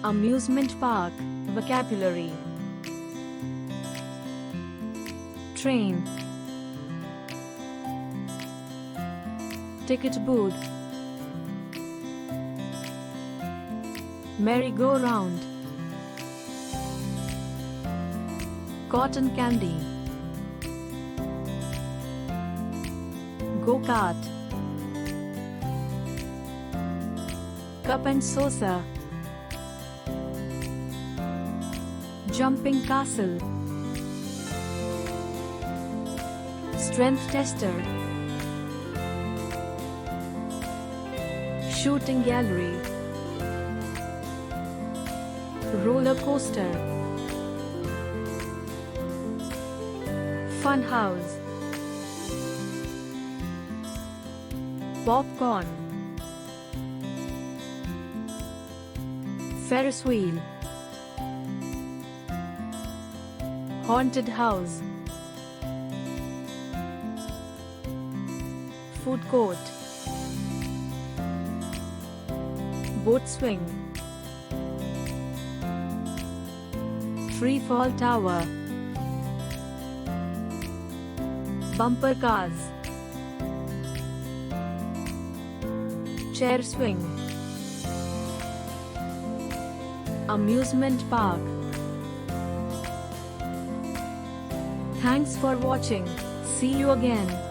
Amusement park. Vocabulary. Train. Ticket booth. Merry-go-round. Cotton candy. Go-kart. Cup and saucer. Jumping castle. Strength tester. Shooting gallery. Roller coaster. Fun house. Popcorn. Ferris wheel. Haunted house. Food court. Boat swing. Free fall tower. Bumper cars. Chair swing. Amusement park. Thanks for watching. See you again.